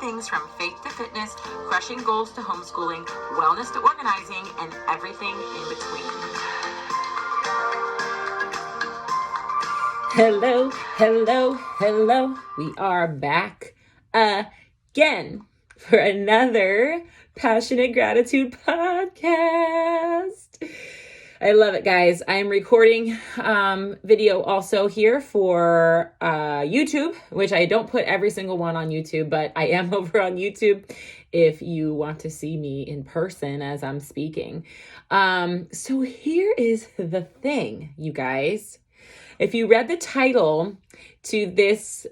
things from faith to fitness, crushing goals to homeschooling, wellness to organizing, and everything in between. Hello, hello, hello. We are back again for another Passionate Gratitude podcast. I love it, guys. I'm recording video also here for YouTube, which I don't put every single one on YouTube, but I am over on YouTube if you want to see me in person as I'm speaking. So here is the thing, you guys. If you read the title to this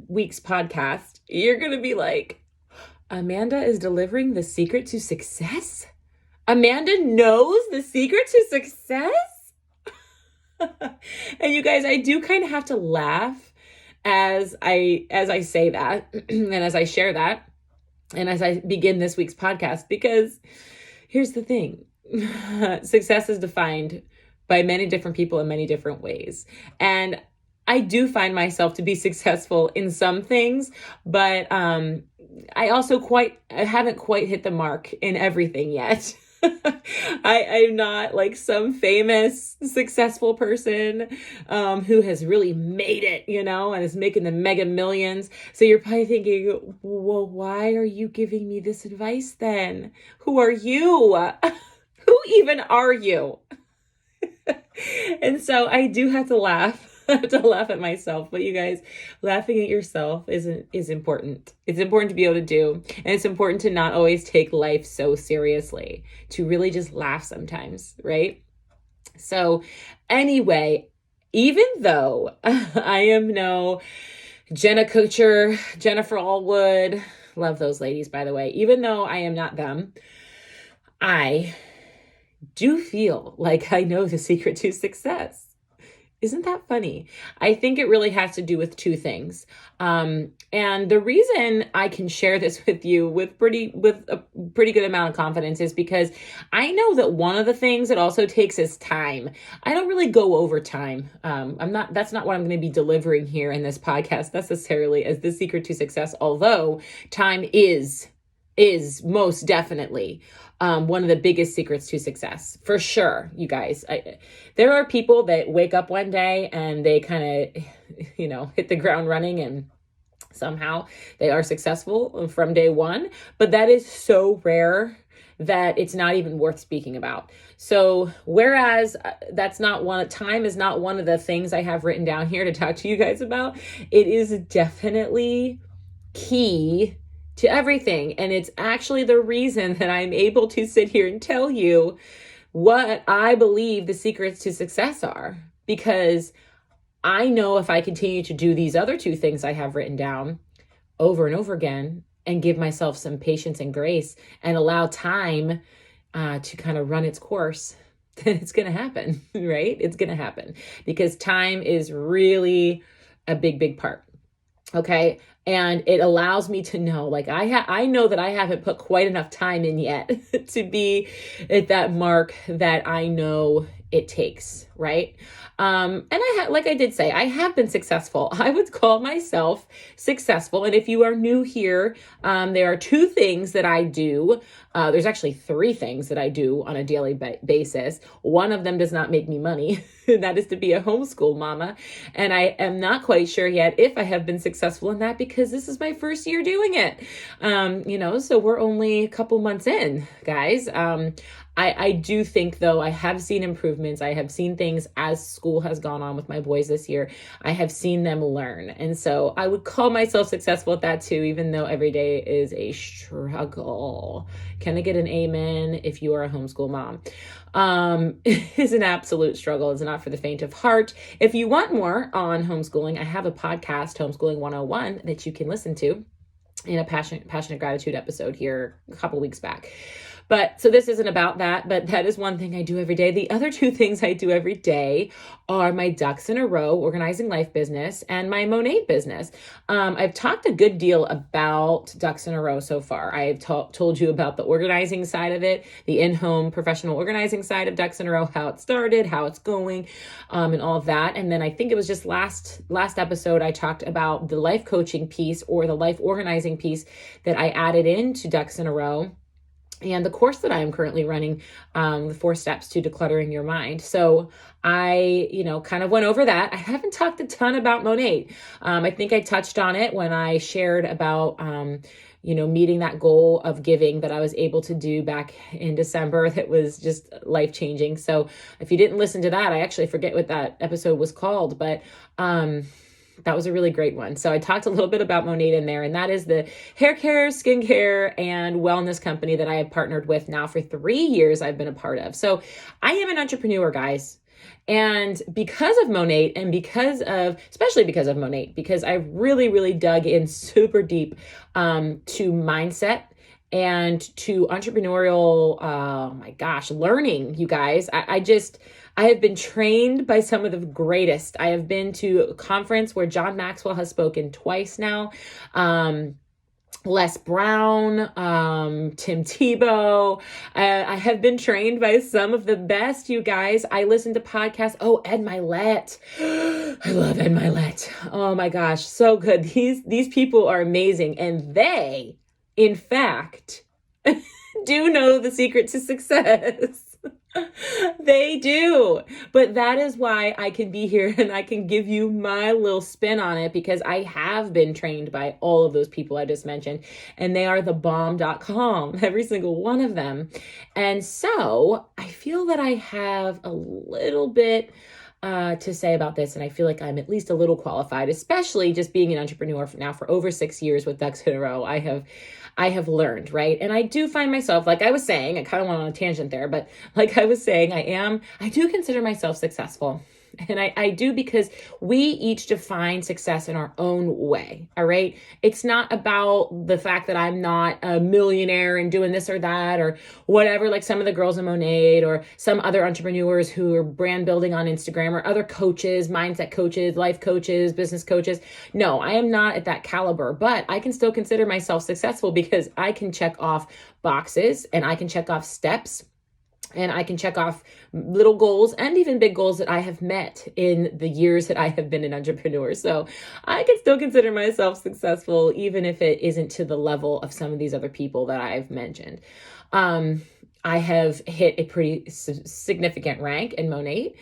week's podcast, you're going to be like, Amanda is delivering the secret to success? Amanda knows the secret to success? And you guys, I do kind of have to laugh as I say that and as I share that and as I begin this week's podcast, because here's the thing. Success is defined by many different people in many different ways. And I do find myself to be successful in some things, but I haven't quite hit the mark in everything yet. I'm not like some famous successful person who has really made it, and is making the mega millions. So you're probably thinking, well, why are you giving me this advice then? Who are you? Who even are you? And so I do have to laugh. I have to laugh at myself, but you guys, laughing at yourself is important. It's important to be able to do, and it's important to not always take life so seriously, to really just laugh sometimes, right? So anyway, even though I am no Jenna Kutcher, Jennifer Allwood, love those ladies, by the way, even though I am not them, I do feel like I know the secret to success. Isn't that funny? I think it really has to do with two things. And the reason I can share this with you with a pretty good amount of confidence is because I know that one of the things it also takes is time. I don't really go over time. That's not what I'm going to be delivering here in this podcast necessarily as the secret to success, although time is most definitely one of the biggest secrets to success, for sure, you guys. There are people that wake up one day and they kind of, hit the ground running and somehow they are successful from day one. But that is so rare that it's not even worth speaking about. So whereas time is not one of the things I have written down here to talk to you guys about, it is definitely key to everything. And it's actually the reason that I'm able to sit here and tell you what I believe the secrets to success are, because I know if I continue to do these other two things I have written down over and over again and give myself some patience and grace and allow time to kind of run its course, then it's going to happen, right? It's going to happen because time is really a big, big part. Okay. And it allows me to know, like I know that I haven't put quite enough time in yet to be at that mark that I know it takes, right? And like I did say, I have been successful. I would call myself successful. And if you are new here, there are two things that I do. There's actually three things that I do on a daily basis. One of them does not make me money. That is to be a homeschool mama. And I am not quite sure yet if I have been successful in that because this is my first year doing it. So we're only a couple months in, guys. I do think, though, I have seen improvements. I have seen things as school has gone on with my boys this year. I have seen them learn. And so I would call myself successful at that, too, even though every day is a struggle. Can I get an amen if you are a homeschool mom? It is an absolute struggle. It's not for the faint of heart. If you want more on homeschooling, I have a podcast, Homeschooling 101, that you can listen to in a passionate gratitude episode here a couple weeks back. But so this isn't about that, but that is one thing I do every day. The other two things I do every day are my Ducks in a Row organizing life business and my Monat business. I've talked a good deal about Ducks in a Row so far. I've told you about the organizing side of it, the in-home professional organizing side of Ducks in a Row, how it started, how it's going, and all of that. And then I think it was just last episode, I talked about the life coaching piece or the life organizing piece that I added into Ducks in a Row, and the course that I am currently running, the 4 steps to decluttering your mind. So I, kind of went over that. I haven't talked a ton about Monat. I think I touched on it when I shared about, meeting that goal of giving that I was able to do back in December. That was just life-changing. So if you didn't listen to that, I actually forget what that episode was called, but, that was a really great one. So I talked a little bit about Monat in there, and that is the hair care, skincare, and wellness company that I have partnered with now for 3 years I've been a part of. So I am an entrepreneur, guys. And because of Monat and especially because of Monat, because I really, really dug in super deep to mindset and to entrepreneurial, learning, you guys. I have been trained by some of the greatest. I have been to a conference where John Maxwell has spoken twice now. Les Brown, Tim Tebow. I have been trained by some of the best, you guys. I listen to podcasts. Oh, Ed Mylett. I love Ed Mylett. Oh my gosh, so good. These people are amazing. And they, in fact, do know the secret to success. They do. But that is why I can be here and I can give you my little spin on it, because I have been trained by all of those people I just mentioned, and they are thebomb.com, every single one of them. And so I feel that I have a little bit to say about this, and I feel like I'm at least a little qualified, especially just being an entrepreneur for over 6 years with Ducks in a Row. I have learned, right? And I do find myself, like I was saying, I kind of went on a tangent there, but like I was saying, I do consider myself successful. And I do, because we each define success in our own way. All right. It's not about the fact that I'm not a millionaire and doing this or that or whatever, like some of the girls in Monat or some other entrepreneurs who are brand building on Instagram, or other coaches, mindset coaches, life coaches, business coaches. No, I am not at that caliber, but I can still consider myself successful because I can check off boxes and I can check off steps. And I can check off little goals and even big goals that I have met in the years that I have been an entrepreneur. So I can still consider myself successful, even if it isn't to the level of some of these other people that I've mentioned. I have hit a pretty significant rank in Monat,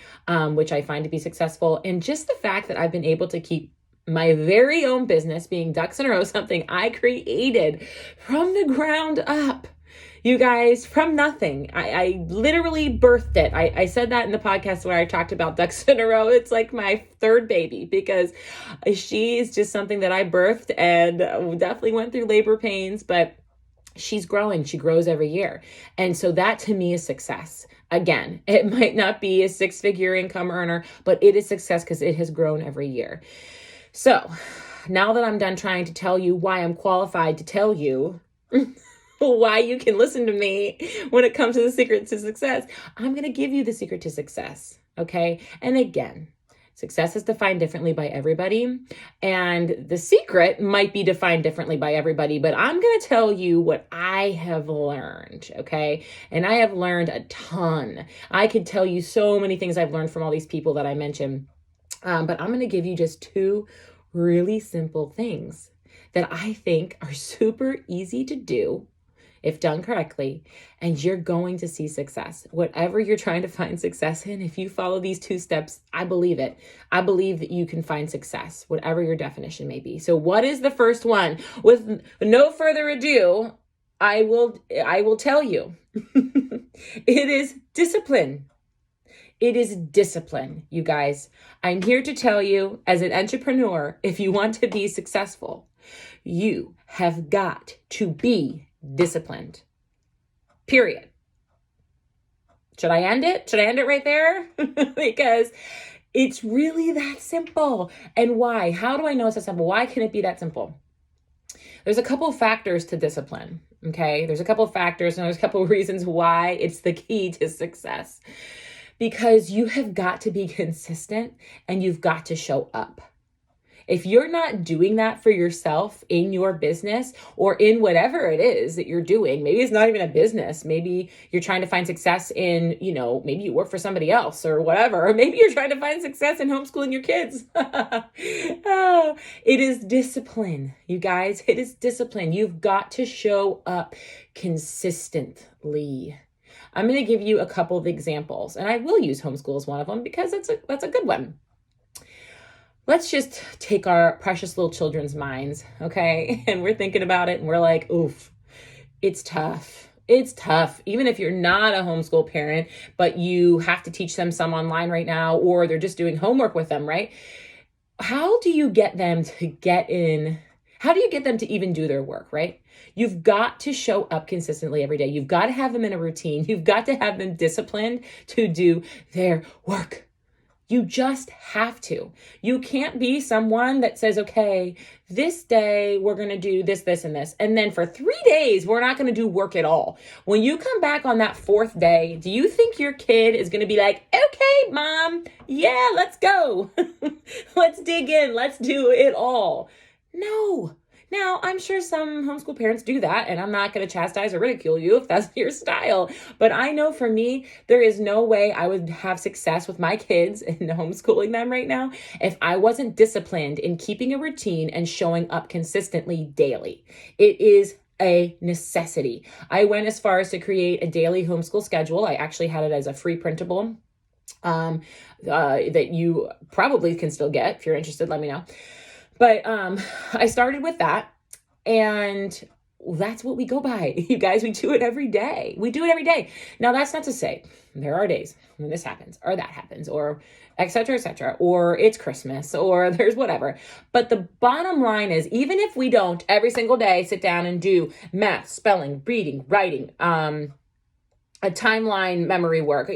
which I find to be successful. And just the fact that I've been able to keep my very own business, being Ducks in a Row, something I created from the ground up. You guys, from nothing. I literally birthed it. I said that in the podcast where I talked about Ducks in a Row. It's like my third baby, because she is just something that I birthed and definitely went through labor pains, but she's growing. She grows every year. And so that to me is success. Again, it might not be a 6-figure income earner, but it is success because it has grown every year. So now that I'm done trying to tell you why I'm qualified to tell you why you can listen to me when it comes to the secret to success, I'm going to give you the secret to success. Okay. And again, success is defined differently by everybody, and the secret might be defined differently by everybody, but I'm going to tell you what I have learned. Okay. And I have learned a ton. I could tell you so many things I've learned from all these people that I mentioned. But I'm going to give you just 2 really simple things that I think are super easy to do if done correctly, and you're going to see success. Whatever you're trying to find success in, if you follow these 2 steps, I believe it. I believe that you can find success, whatever your definition may be. So what is the first one? With no further ado, I will tell you. It is discipline. It is discipline, you guys. I'm here to tell you, as an entrepreneur, if you want to be successful, you have got to be disciplined. Period. Should I end it? Should I end it right there? Because it's really that simple. And why? How do I know it's that simple? Why can it be that simple? there's a couple of factors to discipline. Okay. There's a couple of factors and there's a couple of reasons why it's the key to success, because you have got to be consistent and you've got to show up. If you're not doing that for yourself in your business or in whatever it is that you're doing, maybe it's not even a business. Maybe you're trying to find success in, maybe you work for somebody else or whatever. Or maybe you're trying to find success in homeschooling your kids. Oh, it is discipline, you guys. It is discipline. You've got to show up consistently. I'm going to give you a couple of examples, and I will use homeschool as one of them because that's a good one. Let's just take our precious little children's minds, okay? And we're thinking about it and we're like, oof, it's tough. It's tough. Even if you're not a homeschool parent, but you have to teach them some online right now, or they're just doing homework with them, right? How do you get them to get in? How do you get them to even do their work, right? You've got to show up consistently every day. You've got to have them in a routine. You've got to have them disciplined to do their work. You just have to. You can't be someone that says, okay, this day we're going to do this, this, and this. And then for 3 days, we're not going to do work at all. When you come back on that 4th day, do you think your kid is going to be like, okay, mom, yeah, let's go. Let's dig in. Let's do it all. No. Now, I'm sure some homeschool parents do that, and I'm not going to chastise or ridicule you if that's your style. But I know for me, there is no way I would have success with my kids and homeschooling them right now if I wasn't disciplined in keeping a routine and showing up consistently daily. It is a necessity. I went as far as to create a daily homeschool schedule. I actually had it as a free printable that you probably can still get. If you're interested, let me know. But I started with that, and that's what we go by. You guys, we do it every day. We do it every day. Now, that's not to say there are days when this happens or that happens or et cetera, or it's Christmas or there's whatever. But the bottom line is, even if we don't every single day sit down and do math, spelling, reading, writing, a timeline, memory work,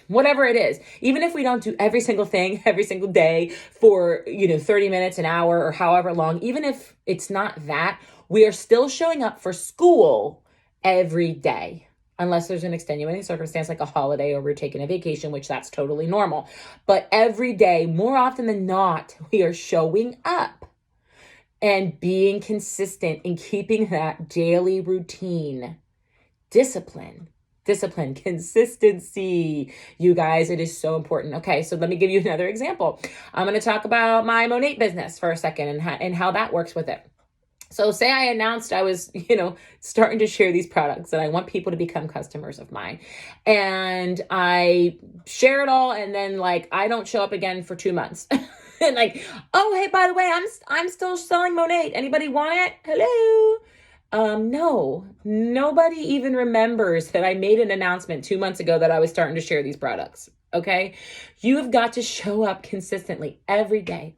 whatever it is, even if we don't do every single thing every single day for, 30 minutes, an hour, or however long, even if it's not that, we are still showing up for school every day, unless there's an extenuating circumstance like a holiday or we're taking a vacation, which that's totally normal. But every day, more often than not, we are showing up and being consistent in keeping that daily routine. Discipline, consistency. You guys, it is so important. Okay, so let me give you another example. I'm going to talk about my Monat business for a second and how that works with it. So say I announced I was, starting to share these products and I want people to become customers of mine. And I share it all, and then I don't show up again for 2 months. And oh, hey, by the way, I'm still selling Monat. Anybody want it? Hello. No, nobody even remembers that I made an announcement 2 months ago that I was starting to share these products. Okay. You have got to show up consistently every day.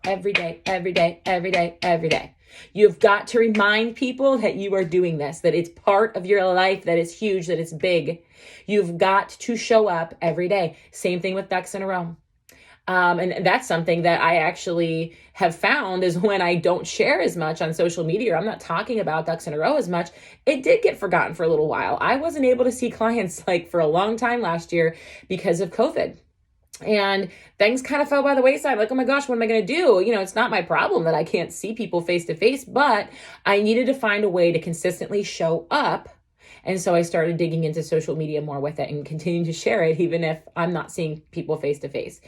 You've got to remind people that you are doing this, that it's part of your life, that it's huge, that it's big. You've got to show up every day. Same thing with ducks in a row. And that's something that I actually have found is when I don't share as much on social media, or I'm not talking about ducks in a row as much, it did get forgotten for a little while. I wasn't able to see clients for a long time last year because of COVID. And things kind of fell by the wayside. Oh my gosh, what am I going to do? It's not my problem that I can't see people face to face, but I needed to find a way to consistently show up. And so I started digging into social media more with it and continuing to share it, even if I'm not seeing people face to face.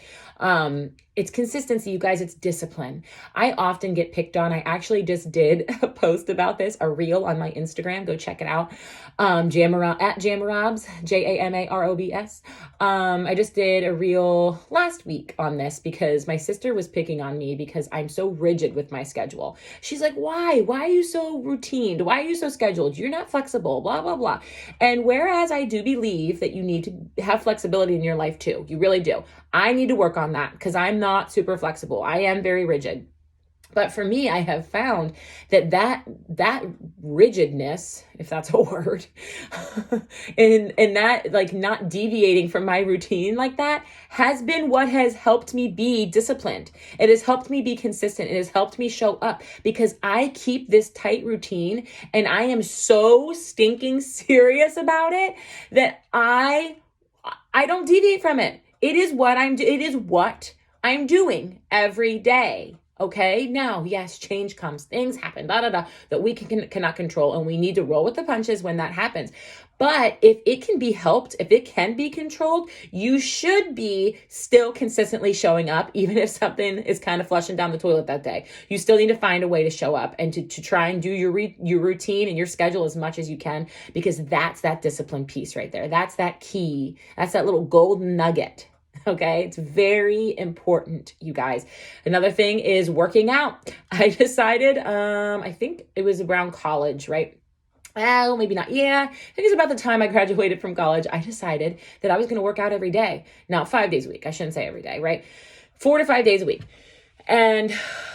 It's consistency, you guys. It's discipline. I often get picked on. I actually just did a post about this, a reel on my Instagram. Go check it out. Jamarobs, at Jamarobs, Jamarobs. I just did a reel last week on this because my sister was picking on me because I'm so rigid with my schedule. She's like, why? Why are you so routined? Why are you so scheduled? You're not flexible, blah, blah, blah. And whereas I do believe that you need to have flexibility in your life too, you really do. I need to work on that because I'm not super flexible. I am very rigid. But for me, I have found that rigidness, if that's a word, and that like not deviating from my routine like that has been what has helped me be disciplined. It has helped me be consistent. It has helped me show up because I keep this tight routine and I am so stinking serious about it that I don't deviate from it. It is what I'm doing every day. Okay. Now, yes, change comes, things happen, that we cannot control, and we need to roll with the punches when that happens. But if it can be helped, if it can be controlled, you should be still consistently showing up, even if something is kind of flushing down the toilet that day. You still need to find a way to show up and to try and do your routine and your schedule as much as you can, because that's that discipline piece right there. That's that key. That's that little golden nugget. Okay, it's very important, you guys. Another thing is working out. I decided, I think it was around college, right? Well, maybe not. Yeah, I think it's about the time I graduated from college. I decided that I was going to work out every day. Now, 5 days a week. I shouldn't say every day, right? 4 to 5 days a week. And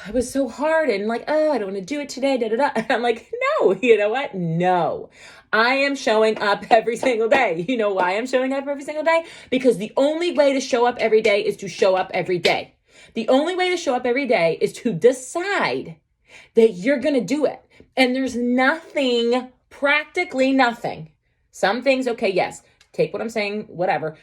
it was so hard and like, oh, I don't want to do it today. And I'm like, no, you know what? No, I am showing up every single day. You know why I'm showing up every single day? Because the only way to show up every day is to show up every day. The only way to show up every day is to decide that you're going to do it. And there's practically nothing. Some things, okay, yes, take what I'm saying, whatever.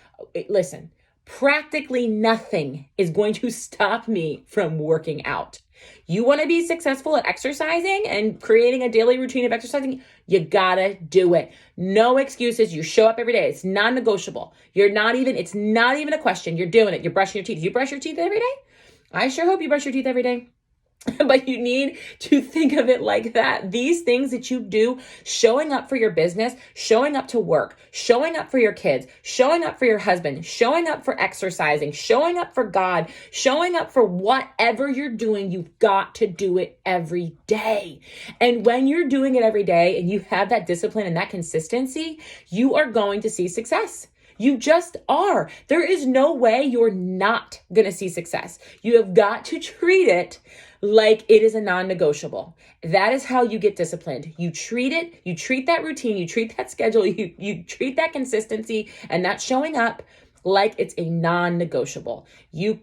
Listen. Practically nothing is going to stop me from working out. You want to be successful at exercising and creating a daily routine of exercising, you gotta do it. No excuses. You show up every day. It's non-negotiable. It's not even a question. You're doing it. You're brushing your teeth. You brush your teeth every day? I sure hope you brush your teeth every day. But you need to think of it like that. These things that you do, showing up for your business, showing up to work, showing up for your kids, showing up for your husband, showing up for exercising, showing up for God, showing up for whatever you're doing, you've got to do it every day. And when you're doing it every day and you have that discipline and that consistency, you are going to see success. You just are. There is no way you're not going to see success. You have got to treat it like it is a non-negotiable. That is how you get disciplined. You treat that routine, you treat that schedule, you treat that consistency and that showing up like it's a non-negotiable. You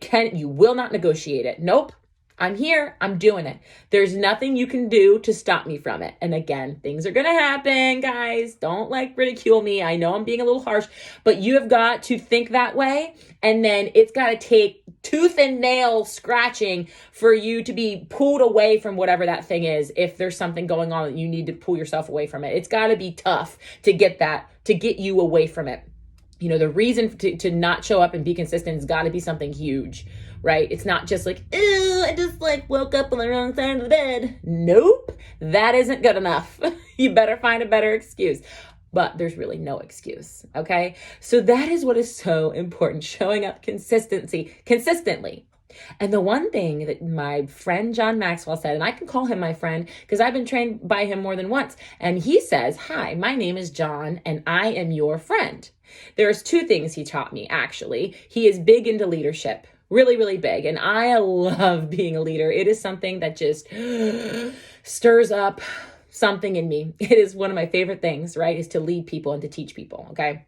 will not negotiate it. Nope. I'm here. I'm doing it. There's nothing you can do to stop me from it. And again, things are going to happen, guys. Don't ridicule me. I know I'm being a little harsh, but you have got to think that way. And then it's got to take tooth and nail scratching for you to be pulled away from whatever that thing is. If there's something going on that you need to pull yourself away from it, it's got to be tough to get you away from it. You know, the reason to not show up and be consistent has got to be something huge, right? It's not just like, oh, I just woke up on the wrong side of the bed. Nope, that isn't good enough. You better find a better excuse. But there's really no excuse, okay? So that is what is so important, showing up consistently. And the one thing that my friend John Maxwell said, and I can call him my friend because I've been trained by him more than once, and he says, hi, my name is John and I am your friend. There's 2 things he taught me, actually. He is big into leadership, really, really big. And I love being a leader. It is something that just stirs up something in me. It is one of my favorite things, right? Is to lead people and to teach people, okay?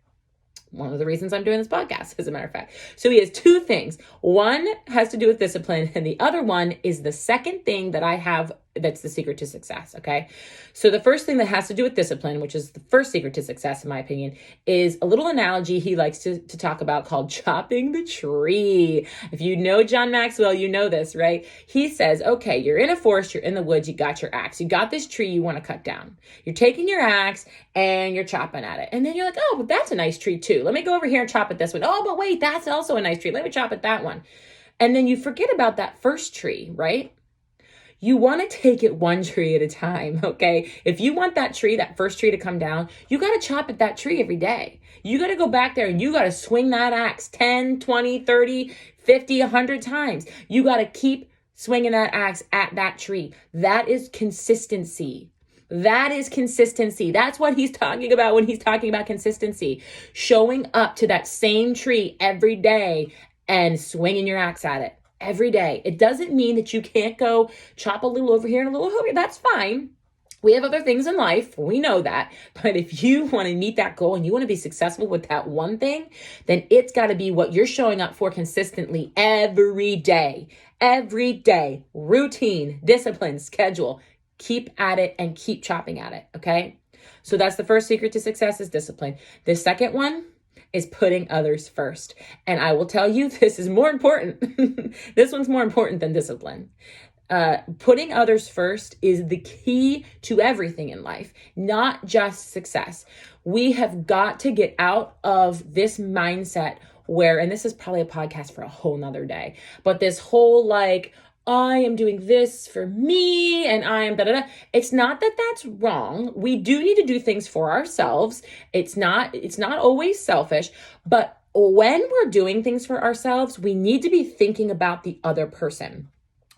One of the reasons I'm doing this podcast, as a matter of fact. So he has 2 things. One has to do with discipline, and the other one is the second thing that I have that's the secret to success, okay? So the first thing that has to do with discipline, which is the first secret to success, in my opinion, is a little analogy he likes to talk about called chopping the tree. If you know John Maxwell, you know this, right? He says, okay, you're in a forest, you're in the woods, you got your axe. You got this tree you want to cut down. You're taking your axe and you're chopping at it. And then you're like, oh, but that's a nice tree too. Let me go over here and chop at this one. Oh, but wait, that's also a nice tree. Let me chop at that one. And then you forget about that first tree, right? You want to take it one tree at a time, okay? If you want that first tree to come down, you got to chop at that tree every day. You got to go back there and you got to swing that axe 10, 20, 30, 50, 100 times. You got to keep swinging that axe at that tree. That is consistency. That is consistency. That's what he's talking about when he's talking about consistency. Showing up to that same tree every day and swinging your axe at it. every day. It doesn't mean that you can't go chop a little over here and a little over here. That's fine. We have other things in life. We know that. But if you want to meet that goal and you want to be successful with that one thing, then it's got to be what you're showing up for consistently every day. Every day. Routine, discipline, schedule. Keep at it and keep chopping at it. Okay? So that's the first secret to success is discipline. The second one is putting others first. And I will tell you, this is more important. This one's more important than discipline. Putting others first is the key to everything in life, not just success. We have got to get out of this mindset where, and this is probably a podcast for a whole nother day, but this whole like, I am doing this for me and I am da da da. It's not that that's wrong. We do need to do things for ourselves. It's not always selfish, but when we're doing things for ourselves, we need to be thinking about the other person.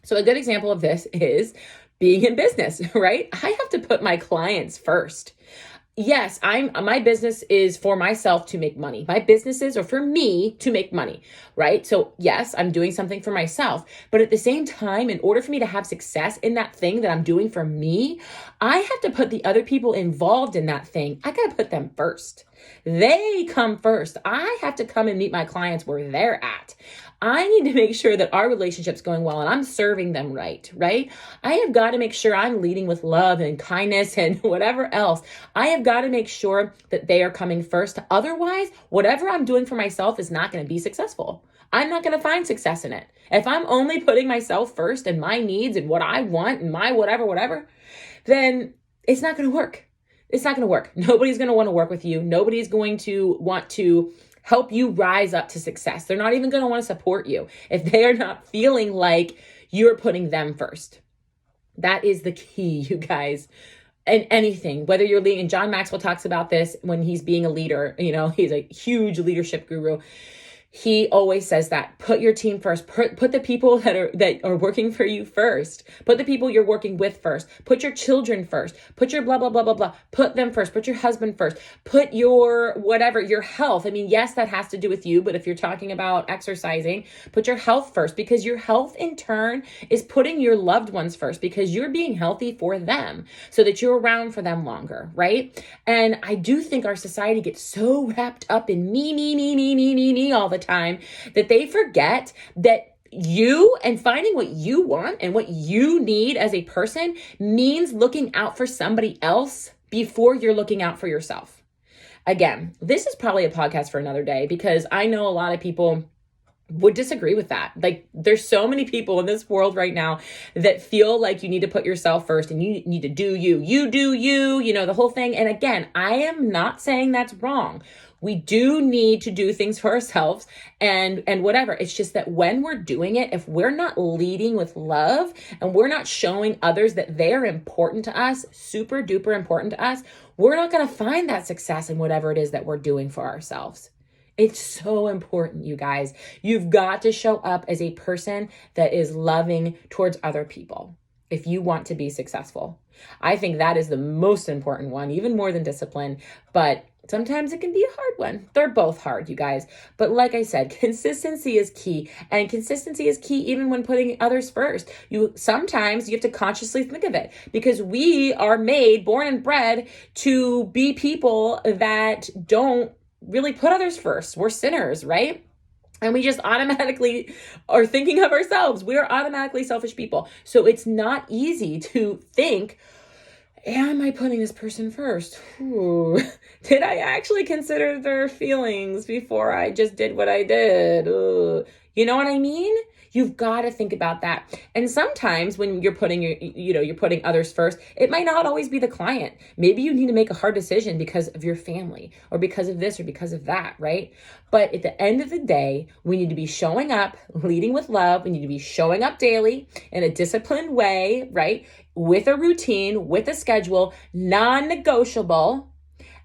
So a good example of this is being in business, right? I have to put my clients first. Yes, my business is for myself to make money. My businesses are for me to make money, right? So yes, I'm doing something for myself, but at the same time, in order for me to have success in that thing that I'm doing for me, I have to put the other people involved in that thing. I got to put them first. They come first. I have to come and meet my clients where they're at. I need to make sure that our relationship's going well and I'm serving them right? I have got to make sure I'm leading with love and kindness and whatever else. I have got to make sure that they are coming first. Otherwise, whatever I'm doing for myself is not going to be successful. I'm not going to find success in it. If I'm only putting myself first and my needs and what I want and my whatever, then it's not going to work. It's not going to work. Nobody's going to want to work with you. Nobody's going to want to help you rise up to success. They're not even going to want to support you if they are not feeling like you're putting them first. That is the key, you guys. And anything, whether you're leading, and John Maxwell talks about this when he's being a leader, he's a huge leadership guru. He always says that put your team first, put the people that are working for you first, put the people you're working with first, put your children first, put your blah, blah, blah, blah, blah, put them first, put your husband first, put your whatever, your health. I mean, yes, that has to do with you, but if you're talking about exercising, put your health first because your health in turn is putting your loved ones first because you're being healthy for them so that you're around for them longer, right? And I do think our society gets so wrapped up in me all the time that they forget that you and finding what you want and what you need as a person means looking out for somebody else before you're looking out for yourself. Again, this is probably a podcast for another day because I know a lot of people would disagree with that. Like there's so many people in this world right now that feel like you need to put yourself first and you need to do you do you, the whole thing. And again, I am not saying that's wrong. We do need to do things for ourselves and whatever. It's just that when we're doing it, if we're not leading with love and we're not showing others that they're important to us, super duper important to us, we're not going to find that success in whatever it is that we're doing for ourselves. It's so important, you guys. You've got to show up as a person that is loving towards other people if you want to be successful. I think that is the most important one, even more than discipline, but sometimes it can be a hard one. They're both hard, you guys. But like I said, consistency is key, and consistency is key even when putting others first. Sometimes you have to consciously think of it because we are born and bred to be people that don't really put others first. We're sinners, right? And we just automatically are thinking of ourselves. We are automatically selfish people. So it's not easy to think, am I putting this person first? Ooh, did I actually consider their feelings before I just did what I did? Ooh. You know what I mean? You've got to think about that. And sometimes when you're putting you're putting others first, it might not always be the client. Maybe you need to make a hard decision because of your family or because of this or because of that, right? But at the end of the day, we need to be showing up, leading with love. We need to be showing up daily in a disciplined way, right? With a routine, with a schedule, non-negotiable.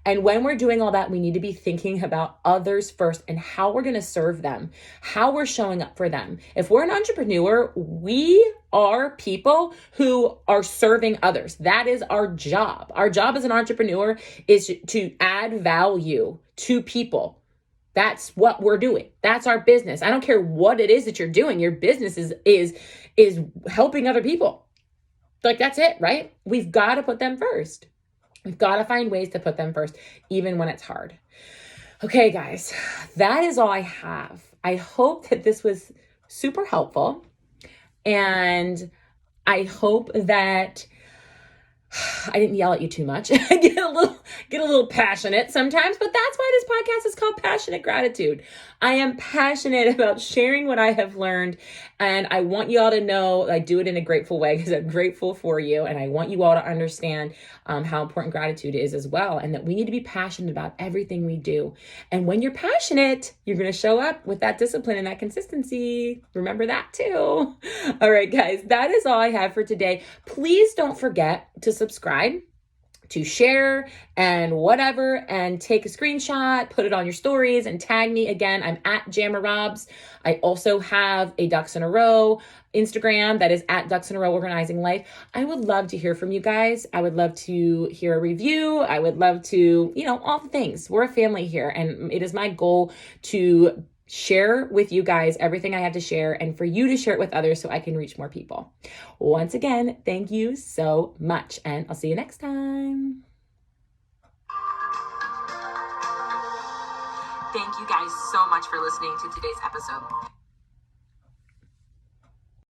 And when we're doing all that, we need to be thinking about others first and how we're going to serve them, how we're showing up for them. If we're an entrepreneur, we are people who are serving others. That is our job. Our job as an entrepreneur is to add value to people. That's what we're doing. That's our business. I don't care what it is that you're doing. Your business is helping other people. Like, that's it, right? We've got to put them first. We've got to find ways to put them first, even when it's hard. Okay, guys, that is all I have. I hope that this was super helpful. And I hope that I didn't yell at you too much. I get a little passionate sometimes, but that's why this podcast is called Passionate Gratitude. I am passionate about sharing what I have learned, and I want you all to know I do it in a grateful way because I'm grateful for you, and I want you all to understand how important gratitude is as well, and that we need to be passionate about everything we do. And when you're passionate, you're going to show up with that discipline and that consistency. Remember that too. All right, guys, that is all I have for today. Please don't forget to subscribe, to share, and whatever, and take a screenshot, put it on your stories, and tag me. Again, I'm at Jamarobs. I also have a Ducks in a Row Instagram that is at Ducks in a Row Organizing Life. I would love to hear from you guys. I would love to hear a review. I would love to, all the things. We're a family here, and it is my goal to share with you guys everything I have to share and for you to share it with others so I can reach more people. Once again, thank you so much, and I'll see you next time. Thank you guys so much for listening to today's episode.